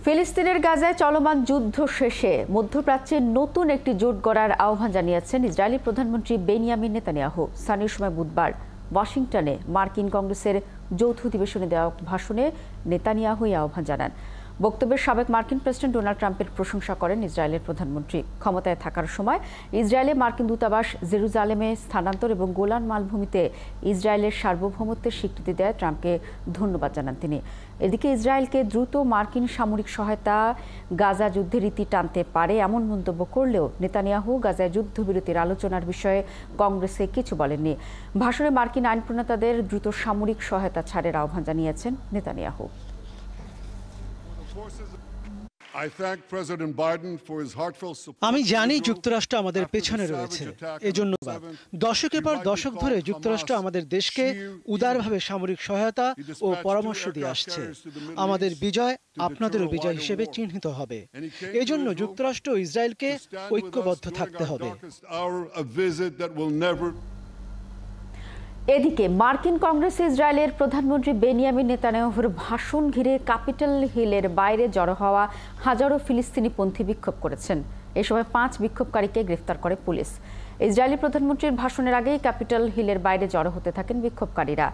ফিলিস্তিনের গাজায় চলমান যুদ্ধ শেষে মধ্যপ্রাচ্যে নতুন একটি জোট গড়ার আহ্বান জানিয়েছেন ইসরায়েলি প্রধানমন্ত্রী বেনিয়ামিন নেতানিয়াহু। স্থানীয় সময় বুধবার ওয়াশিংটনে মার্কিন কংগ্রেসের যৌথ অধিবেশনে দেওয়া ভাষণে নেতানিয়াহু এই আহ্বান জানান। বক্তব্যে সাবেক মার্কিন প্রেসিডেন্ট ডোনাল্ড ট্রাম্পের প্রশংসা করেন ইসরায়েলের প্রধানমন্ত্রী। ক্ষমতায় থাকার সময় ইসরায়েলে মার্কিন দূতাবাস জেরুজালেমে স্থানান্তর এবং গোলান মালভূমিতে ইসরায়েলের সার্বভৌমত্বের স্বীকৃতি দেয় ট্রাম্পকে ধন্যবাদ জানান তিনি। এদিকে ইসরায়েলকে দ্রুত মার্কিন সামরিক সহায়তা গাজা যুদ্ধের রীতি টানতে পারে এমন মন্তব্য করলেও নেতানিয়াহু গাজায় যুদ্ধবিরতির আলোচনার বিষয়ে কংগ্রেসে কিছু বলেননি। ভাষণে মার্কিন আইন প্রণেতাদের দ্রুত সামরিক সহায়তা ছাড়ের আহ্বান জানিয়েছেন নেতানিয়াহু। আমি জানি যুক্তরাষ্ট্র আমাদের পেছনে রয়েছে, এজন্য দশকের পর দশক ধরে যুক্তরাষ্ট্র আমাদের দেশকে উদারভাবে সামরিক সহায়তা ও পরামর্শ দিয়ে আসছে। আমাদের বিজয় আপনাদেরও বিজয় হিসেবে চিহ্নিত হবে। এজন্য যুক্তরাষ্ট্র ও ইসরায়েলকে ঐক্যবদ্ধ থাকতে হবে। এদিকে মার্কিন কংগ্রেসে ইসরায়েলের প্রধানমন্ত্রী বেনিয়ামিন নেতানিয়াহুর ভাষণ ঘিরে ক্যাপিটল হিলের বাইরে জড়ো হওয়া হাজারো ফিলিস্তিনিপন্থী বিক্ষোভ করেছেন। এ সময় 5 বিক্ষোভকারীকে গ্রেফতার করে পুলিশ। ইসরায়েলি প্রধানমন্ত্রীর ভাষণের আগেই ক্যাপিটল হিলের বাইরে জড়ো হতে থাকেন বিক্ষোভকারীরা।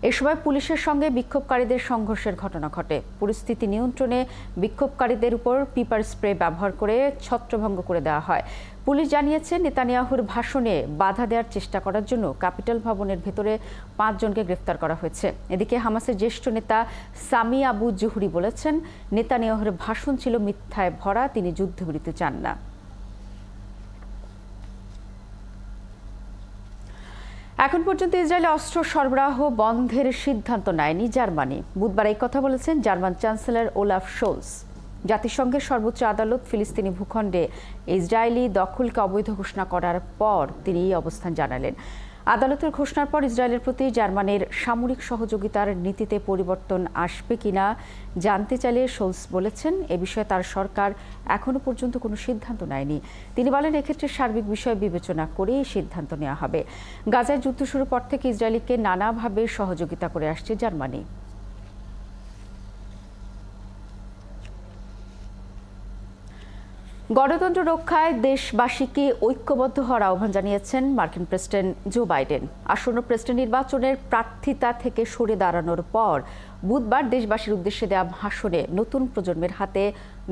এ সময় পুলিশের সঙ্গে বিক্ষোভকারীদের সংঘর্ষের ঘটনা ঘটে। পরিস্থিতি নিয়ন্ত্রণে বিক্ষোভকারীদের উপর পিপার স্প্রে ব্যবহার করে ছত্রভঙ্গ করে দেওয়া হয়। পুলিশ জানিয়েছে নেতানিয়াহুর ভাষণে বাধা দেওয়ার চেষ্টা করার জন্য ক্যাপিটল ভবনের ভেতরে 5 জনকে গ্রেফতার করা হয়েছে। এদিকে হামাসের জ্যেষ্ঠ নেতা সামি আবু জুহরি বলেছেন, নেতানিয়াহুর ভাষণ ছিল মিথ্যায় ভরা, তিনি যুদ্ধবিরতি চান না। এখন পর্যন্ত ইসরায়েলে অস্ত্র সরবরাহ বন্ধের সিদ্ধান্ত নেয়নি জার্মানি। বুধবার এই কথা বলেছেন জার্মান চ্যান্সেলর ওলাফ শোলস। জাতিসংঘের সর্বোচ্চ আদালত ফিলিস্তিনি ভূখণ্ডে ইসরায়েলি দখলকে অবৈধ ঘোষণা করার পর তিনি এই অবস্থান জানালেন। আদালতের ঘোষণার পর ইসরায়েলের প্রতি জার্মানির সামরিক সহযোগিতার নীতিতে পরিবর্তন আসবে কিনা জানতে চাইলে শোলস বলেছেন, এ বিষয়ে তার সরকার এখনো পর্যন্ত কোনো সিদ্ধান্ত নেয়নি। তিনি বলেন, এক্ষেত্রে সার্বিক বিষয় বিবেচনা করেই সিদ্ধান্ত নেওয়া হবে। গাজায় যুদ্ধ শুরুর পর থেকে ইসরায়েলকে নানাভাবে সহযোগিতা করে আসছে জার্মানি। গণতন্ত্র রক্ষায় দেশবাসীকে ঐক্যবদ্ধ হওয়ার আহ্বান জানিয়েছেন মার্কিন প্রেসিডেন্ট জো বাইডেন। আসন্ন প্রেসিডেন্ট নির্বাচনের প্রার্থিতা থেকে সরে দাঁড়ানোর পর বুধবার দেশবাসীর উদ্দেশ্যে দেওয়া ভাষণে নতুন প্রজন্মের হাতে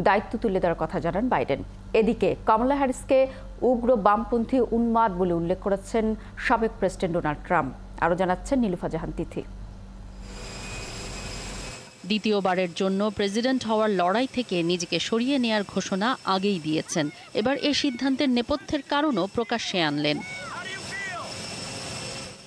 দায়িত্ব তুলে দেওয়ার কথা জানান বাইডেন। এদিকে কমলা হ্যারিসকে উগ্র বামপন্থী উন্মাদ বলে উল্লেখ করেছেন সাবেক প্রেসিডেন্ট ডোনাল্ড ট্রাম্প। আরও জানাচ্ছেন নীলুফা জাহান তিথি। দ্বিতীয়বারের জন্য প্রেসিডেন্ট হওয়ার লড়াই থেকে নিজেকে সরিয়ে নেয়ার ঘোষণা আগেই দিয়েছেন। এবার এই সিদ্ধান্তের নেপথ্যের কারণও প্রকাশ্যে আনলেন।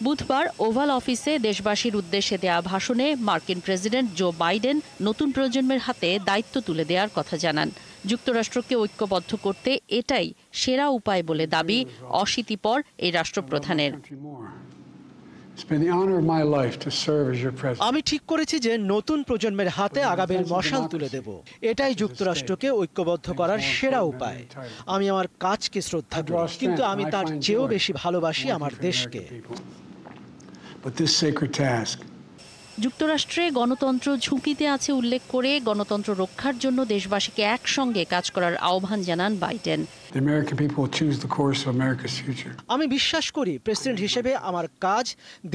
বুধবার ওভাল অফিসে দেশবাসীর উদ্দেশ্যে দেয়া ভাষণে মার্কিন প্রেসিডেন্ট জো বাইডেন নতুন প্রজন্মের হাতে দায়িত্ব তুলে দেওয়ার কথা জানান। যুক্তরাষ্ট্রকে ঐক্যবদ্ধ করতে এটাই সেরা উপায় বলে দাবি অশীতিপর এই রাষ্ট্রপ্রধানের। আমি ঠিক করেছি যে নতুন প্রজন্মের হাতে আগামীর মশাল তুলে দেব। এটাই যুক্তরাষ্ট্রকে ঐক্যবদ্ধ করার সেরা উপায়। আমি আমার কাজকে শ্রদ্ধা করি, কিন্তু আমি তার চেয়েও বেশি ভালোবাসি আমার দেশকে। যুক্তরাষ্ট্রে গণতন্ত্র ঝুঁকিতে আছে উল্লেখ করে গণতন্ত্র রক্ষার জন্য দেশবাসীকে একসঙ্গে কাজ করার আহ্বান জানান বাইডেন। আমি বিশ্বাস করি প্রেসিডেন্ট হিসেবে আমার কাজ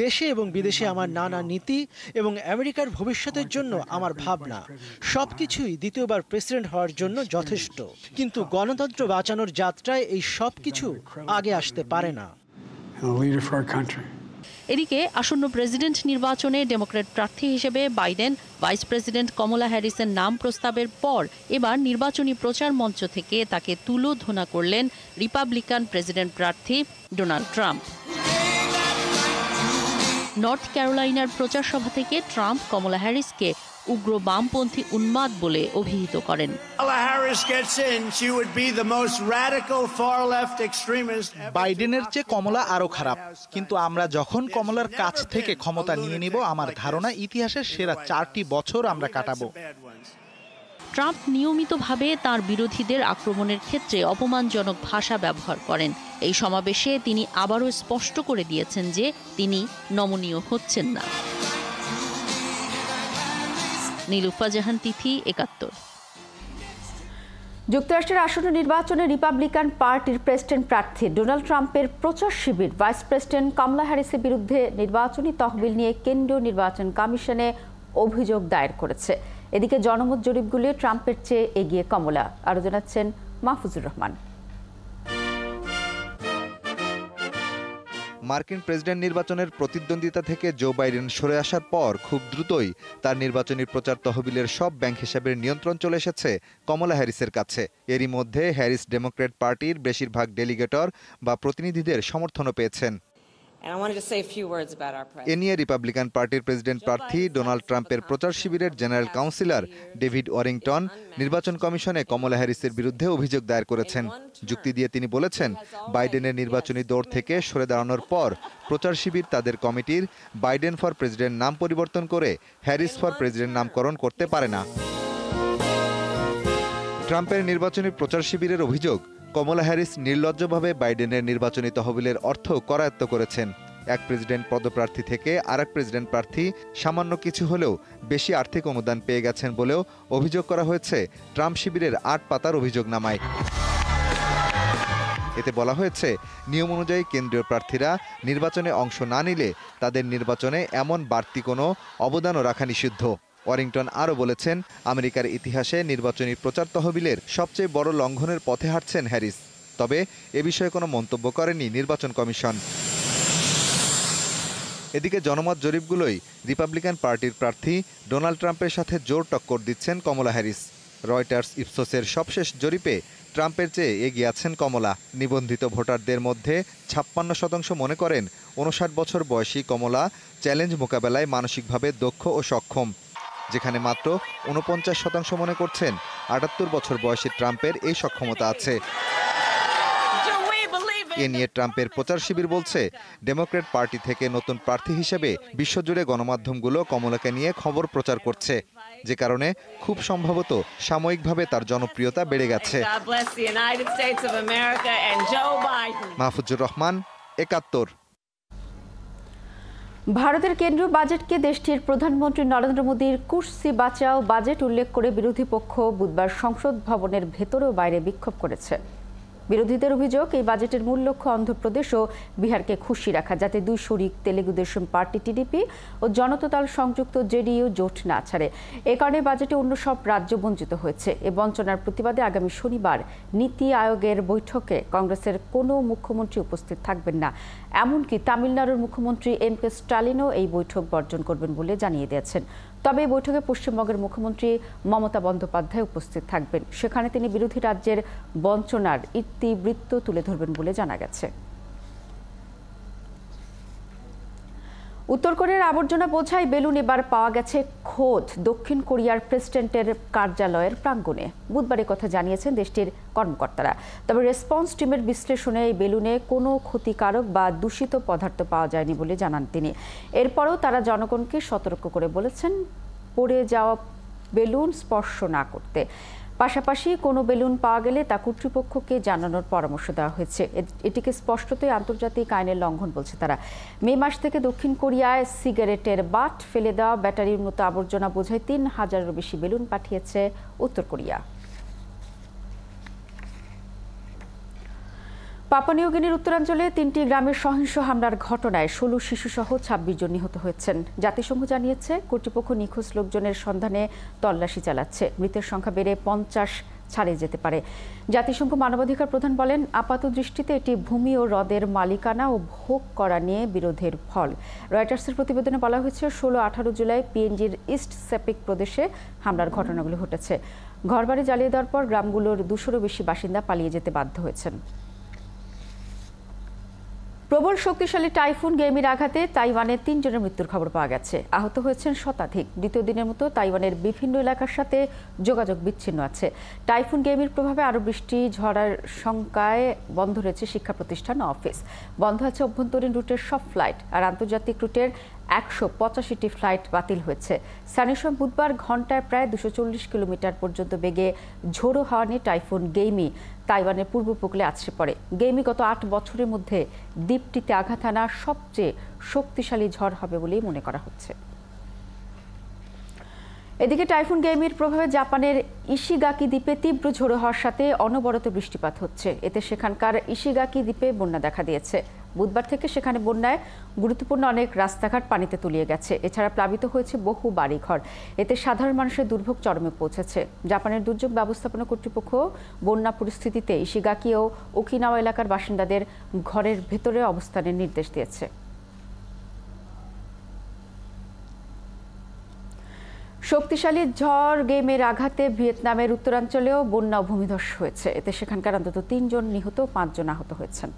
দেশে এবং বিদেশে আমার নানা নীতি এবং আমেরিকার ভবিষ্যতের জন্য আমার ভাবনা সবকিছুই দ্বিতীয়বার প্রেসিডেন্ট হওয়ার জন্য যথেষ্ট। কিন্তু গণতন্ত্র বাঁচানোর যাত্রায় এই সবকিছু আগে আসতে পারে না। এদিকে আসন্ন প্রেসিডেন্ট নির্বাচনে ডেমোক্র্যাট প্রার্থী হিসেবে বাইডেন ভাইস প্রেসিডেন্ট কমলা হ্যারিসের নাম প্রস্তাবের পর এবার নির্বাচনী প্রচার মঞ্চ থেকে তাকে তুলোধনা করলেন রিপাবলিকান প্রেসিডেন্ট প্রার্থী ডোনাল্ড ট্রাম্প। নর্থ ক্যারোলাইনার প্রচার সভা থেকে ট্রাম্প কমলা হ্যারিসকে উগ্র বামপন্থী উন্মাদ বলে অভিহিত করেন। বাইডেনের চেয়ে কমলা আরো খারাপ, কিন্তু আমরা যখন কমলার কাছ থেকে ক্ষমতা নিয়ে নিব, আমার ধারণা ইতিহাসের সেরা 4টি বছর আমরা কাটাবো। ট্রাম্প নিয়মিতভাবে তার বিরোধীদের আক্রমণের ক্ষেত্রে অপমানজনক ভাষা ব্যবহার করেন। এই সমাবেশে তিনি আবারও স্পষ্ট করে দিয়েছেন যে তিনি নমনীয় হচ্ছেন না। নীলুফা জাহান তিথি, ৭১। যুক্তরাষ্ট্রের আসন্ন নির্বাচনে রিপাবলিকান পার্টির প্রেসিডেন্ট প্রার্থী ডোনাল্ড ট্রাম্পের প্রচার শিবির ভাইস প্রেসিডেন্ট কমলা হ্যারিসের বিরুদ্ধে নির্বাচনী তহবিল নিয়ে কেন্দ্রীয় নির্বাচন কমিশনে অভিযোগ দায়ের করেছে। এদিকে জনমত জরিপগুলি ট্রাম্পের চেয়ে এগিয়ে কমলা। আরও জানাচ্ছেন মাহফুজুর রহমান। মার্কিন প্রেসিডেন্ট নির্বাচনের প্রতিদ্বন্দ্বিতা থেকে জো বাইডেন সরে আসার পর খুব দ্রুতই তার নির্বাচনী প্রচার তহবিলের সব ব্যাংক হিসাবের নিয়ন্ত্রণ চলে এসেছে কমলা হ্যারিসের কাছে। এরই মধ্যে হ্যারিস ডেমোক্র্যাট পার্টির বেশিরভাগ ডেলিগেটর বা প্রতিনিধিদের সমর্থনও পেয়েছেন। এ নিয়ে রিপাবলিকান পার্টির প্রেসিডেন্ট প্রার্থী ডোনাল্ড ট্রাম্পের প্রচার শিবিরের জেনারেল কাউন্সিলর ডেভিড ওয়ারিংটন নির্বাচন কমিশনে কমলা হ্যারিসের বিরুদ্ধে অভিযোগ দায়ের করেছেন। যুক্তি দিয়ে তিনি বলেছেন, বাইডেনের নির্বাচনী দৌড় থেকে সরে দাঁড়ানোর পর প্রচার শিবির তাদের কমিটির বাইডেন ফর প্রেসিডেন্ট নাম পরিবর্তন করে হ্যারিস ফর প্রেসিডেন্ট নামকরণ করতে পারে না। ট্রাম্পের নির্বাচনী প্রচার শিবিরের অভিযোগ, কমলা হ্যারিস নির্লজ্জভাবে বাইডেনের নির্বাচনী তহবিলের অর্থ করায়ত্ত করেছেন। এক প্রেসিডেন্ট পদপ্রার্থী থেকে আরেক প্রেসিডেন্ট প্রার্থী সামান্য কিছু হলেও বেশি আর্থিক অনুদান পেয়ে গেছেন বলেও অভিযোগ করা হয়েছে ট্রাম্প শিবিরের ৮ পাতার অভিযোগনামায়। এতে বলা হয়েছে, নিয়ম অনুযায়ী কেন্দ্রীয় প্রার্থীরা নির্বাচনে অংশ না নিলে তাদের নির্বাচনে এমন বাড়তি কোনো অবদানও রাখা নিষিদ্ধ। ওয়ারিংটন আরও বলেছেন, আমেরিকার ইতিহাসে নির্বাচনী প্রচার তহবিলের সবচেয়ে বড় লঙ্ঘনের পথে হাঁটছেন হ্যারিস। তবে এ বিষয়ে কোনো মন্তব্য করেনি নির্বাচন কমিশন। এদিকে জনমত জরিপগুলোই রিপাবলিকান পার্টির প্রার্থী ডোনাল্ড ট্রাম্পের সাথে জোর টক্কর দিচ্ছেন কমলা হ্যারিস। রয়টার্স ইপসোসের সবশেষ জরিপে ট্রাম্পের চেয়ে এগিয়ে আছেন কমলা। নিবন্ধিত ভোটারদের মধ্যে ৫৬% মনে করেন ৫৯ বছর বয়সী কমলা চ্যালেঞ্জ মোকাবেলায় মানসিকভাবে দক্ষ ও সক্ষম, যেখানে মাত্র ৪৯% মনে করছেন ৭৮ বছর বয়সী ট্রাম্পের এই সক্ষমতা আছে। এ নিয়ে ট্রাম্পের প্রচার শিবির বলছে, ডেমোক্র্যাট পার্টি থেকে নতুন প্রার্থী হিসেবে বিশ্বজুড়ে গণমাধ্যমগুলো কমলাকে নিয়ে খবর প্রচার করছে, যে কারণে খুব সম্ভবত সাময়িকভাবে তার জনপ্রিয়তা বেড়ে গেছে। মাহফুজুর রহমান, ৭১। ভারতের কেন্দ্রীয় বাজেটকে দেশটির প্রধানমন্ত্রী নরেন্দ্র মোদীর কুর্সি বাঁচাও বাজেট উল্লেখ করে বিরোধী পক্ষ বুধবার সংসদ ভবনের ভেতরে ও বাইরে বিক্ষোভ করেছে। বিরোধীদের অভিযোগ, এই বাজেটের মূল লক্ষ্য অন্ধ্রপ্রদেশ ও বিহারকে খুশি রাখা, যাতে দুই শরিক তেলেগু দেশম পার্টি টিডিপি ও জনতা দল সংযুক্ত জেডিইউ জোট না ছাড়ে। এ কারণে বাজেটে অন্য সব রাজ্য বঞ্চিত হয়েছে। এ বঞ্চনার প্রতিবাদে আগামী শনিবার নীতি আয়োগের বৈঠকে কংগ্রেসের কোনো মুখ্যমন্ত্রী উপস্থিত থাকবেন না। এমনকি তামিলনাড়ুর মুখ্যমন্ত্রী এম.কে স্টালিনও এই বৈঠক বর্জন করবেন বলে জানিয়ে দিয়েছেন। তবে এই বৈঠকে পশ্চিমবঙ্গের মুখ্যমন্ত্রী মমতা বন্দ্যোপাধ্যায় উপস্থিত থাকবেন। সেখানে তিনি বিরোধী রাজ্যের বঞ্চনার ইতিবৃত্ত তুলে ধরবেন বলে জানা গেছে। উত্তর কোরিয়ার আবর্জনা বোঝাই বেলুন এবার পাওয়া গেছে খোদ দক্ষিণ কোরিয়ার প্রেসিডেন্টের কার্যালয়ের প্রাঙ্গণে। বুধবার কথা জানিয়েছেন দেশটির কর্মকর্তারা। তবে রেসপন্স টিমের বিশ্লেষণে এই বেলুনে কোনো ক্ষতিকারক বা দূষিত পদার্থ পাওয়া যায়নি বলে জানান তিনি। এরপরও তারা জনগণকে সতর্ক করে বলেছেন পড়ে যাওয়া বেলুন স্পর্শ না করতে। পাশাপাশি কোনো বেলুন পাওয়া গেলে তা কর্তৃপক্ষকে জানানোর পরামর্শ দেওয়া হয়েছে। এটিকে স্পষ্টতই আন্তর্জাতিক আইনের লঙ্ঘন বলছে তারা। মে মাস থেকে দক্ষিণ কোরিয়ায় সিগারেটের বাট, ফেলে দেওয়া ব্যাটারির মতো আবর্জনা বোঝাই ৩,০০০-এরও বেশি বেলুন পাঠিয়েছে উত্তর কোরিয়া। পাপুয়া নিউগিনির উত্তরাঞ্চলে ৩টি গ্রামের সহিংস হামলার ঘটনায় ১৬ শিশুসহ ২৬ জন নিহত হয়েছেন। জাতিসংঘ জানিয়েছে কর্তৃপক্ষ নিখোঁজ লোকজনের সন্ধানে তল্লাশি চালাচ্ছে। মৃতের সংখ্যা বেড়ে ৫০ ছাড়িয়ে যেতে পারে। জাতিসংঘ মানবাধিকার প্রধান বলেন, আপাত দৃষ্টিতে এটি ভূমি ও হ্রদের মালিকানা ও ভোগ করা নিয়ে বিরোধের ফল। রয়টার্সের প্রতিবেদনে বলা হয়েছে ১৬-১৮ জুলাই পিএনজির ইস্ট সেপিক প্রদেশে হামলার ঘটনাগুলো ঘটেছে। ঘরবাড়ি জ্বালিয়ে দেওয়ার পর গ্রামগুলোর ২০০-রও বেশি বাসিন্দা পালিয়ে যেতে বাধ্য হয়েছেন। প্রবল শক্তিশালী টাইফুন গেইমির আঘাতে তাইওয়ানে ৩ জনের মৃত্যুর খবর পাওয়া গেছে। আহত হয়েছেন শতাধিক। দ্বিতীয় দিনের মতো তাইওয়ানের বিভিন্ন এলাকার সাথে যোগাযোগ বিচ্ছিন্ন আছে। টাইফুন গেইমির প্রভাবে আরও বৃষ্টি ঝড়ার শঙ্কায় বন্ধ রয়েছে শিক্ষা প্রতিষ্ঠান ও অফিস। বন্ধ আছে অভ্যন্তরীণ রুটের সব ফ্লাইট, আর আন্তর্জাতিক রুটের ১৮৫টি ফ্লাইট বাতিল হয়েছে। স্থানীয় সময় বুধবার ঘন্টায় প্রায় ২৪০ কিলোমিটার পর্যন্ত বেগে ঝোড়ো হাওয়া নিয়ে টাইফুন গেইমি তাইওয়ানের পূর্ব উপকূলে আছড়ে পড়ে। গেইমি গত ৮ বছরের মধ্যে দ্বীপটিতে আঘাত হানা সবচেয়ে শক্তিশালী ঝড় হবে বলেই মনে করা হচ্ছে। এদিকে টাইফুন গেইমির প্রভাবে জাপানের ইশিগাকি দ্বীপে তীব্র ঝোড়ো হওয়ার সাথে অনবরত বৃষ্টিপাত হচ্ছে। এতে সেখানকার ইশিগাকি দ্বীপে বন্যা দেখা দিয়েছে। বুধবার থেকে সেখানে বন্যায় গুরুত্বপূর্ণ অনেক রাস্তাঘাট পানিতে তলিয়ে গেছে। এছাড়া প্লাবিত হয়েছে বহু বাড়িঘর। এতে সাধারণ মানুষের দুর্ভোগ চরমে পৌঁছেছে। জাপানের দুর্যোগ ব্যবস্থাপনা কর্তৃপক্ষ বন্যা পরিস্থিতিতে ইশিগাকি ও ওকিনাওয়া এলাকার বাসিন্দাদের ঘরের ভেতরে অবস্থানের নির্দেশ দিয়েছে। শক্তিশালী ঝড় গেইমের আঘাতে ভিয়েতনামের উত্তরাঞ্চলেও বন্যা ও ভূমিধস হয়েছে। এতে সেখানকার অন্তত ৩ জন নিহত, ৫ জন আহত হয়েছেন।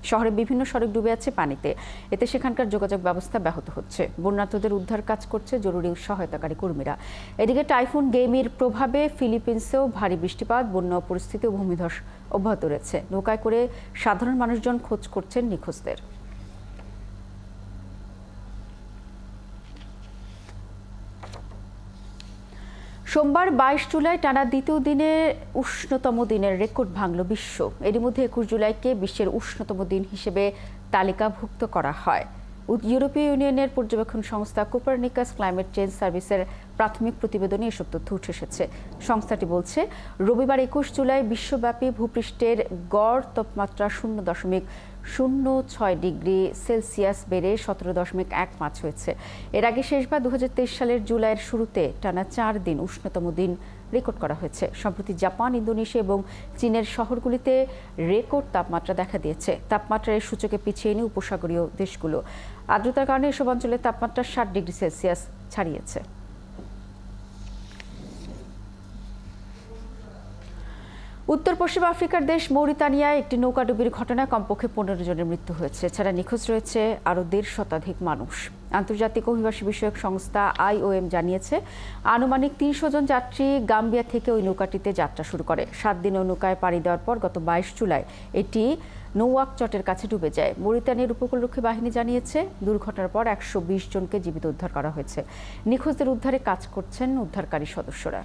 শহরে বিভিন্ন সড়ক ডুবে আছে পানিতে। এতে সেখানকার যোগাযোগ ব্যবস্থা ব্যাহত হচ্ছে। বন্যার্তদের উদ্ধার কাজ করছে জরুরি সহায়তাকারী কর্মীরা। এদিকে টাইফুন গেইমির প্রভাবে ফিলিপিন্সেও ভারী বৃষ্টিপাত, বন্যা পরিস্থিতি ও ভূমিধস অব্যাহত রয়েছে। নৌকায় করে সাধারণ মানুষজন খোঁজ করছেন নিখোঁজদের। সোমবার ২২ জুলাই টানা দ্বিতীয় দিনে উষ্ণতম দিনের রেকর্ড ভাঙল বিশ্ব। এরই মধ্যে ২১ জুলাইকে বিশ্বের উষ্ণতম দিন হিসেবে তালিকাভুক্ত করা হয়। ইউরোপীয় ইউনিয়নের পর্যবেক্ষণ সংস্থা কোপারনিকাস ক্লাইমেট চেঞ্জ সার্ভিসের প্রাথমিক প্রতিবেদনে এসব তথ্য উঠে এসেছে। সংস্থাটি বলছে, রবিবার ২১ জুলাই বিশ্বব্যাপী ভূপৃষ্ঠের গড় তাপমাত্রা 0.06 ডিগ্রি সেলসিয়াস বেড়ে 17.15 হয়েছে। এর আগে শেষবার ২০২৩ সালের জুলাইয়ের শুরুতে টানা ৪ দিন উষ্ণতম দিন রেকর্ড করা হয়েছে। সম্প্রতি জাপান, ইন্দোনেশিয়া এবং চীনের শহরগুলিতে রেকর্ড তাপমাত্রা দেখা দিয়েছে। তাপমাত্রার এই সূচকে পিছিয়ে নেই উপসাগরীয় দেশগুলো। আর্দ্রতার কারণে এসব অঞ্চলের তাপমাত্রা 60 ডিগ্রি সেলসিয়াস ছাড়িয়েছে। উত্তর পশ্চিম আফ্রিকার দেশ মৌরিতানিয়ায় একটি নৌকাডুবির ঘটনায় কমপক্ষে 15 জনের মৃত্যু হয়েছে। এছাড়া নিখোঁজ রয়েছে আরও ১৫০ শতাধিক মানুষ। আন্তর্জাতিক অভিবাসী বিষয়ক সংস্থা IOM জানিয়েছে, আনুমানিক ৩০০ জন যাত্রী গাম্বিয়া থেকে ওই নৌকাটিতে যাত্রা শুরু করে। 7 দিন ওই নৌকায় পাড়ি দেওয়ার পর গত 22 জুলাই এটি নৌয়াকচটের কাছে ডুবে যায়। মৌরিতানিয়ার উপকূলরক্ষী বাহিনী জানিয়েছে, দুর্ঘটনার পর 120 জনকে জীবিত উদ্ধার করা হয়েছে। নিখোঁজদের উদ্ধারে কাজ করছেন উদ্ধারকারী সদস্যরা।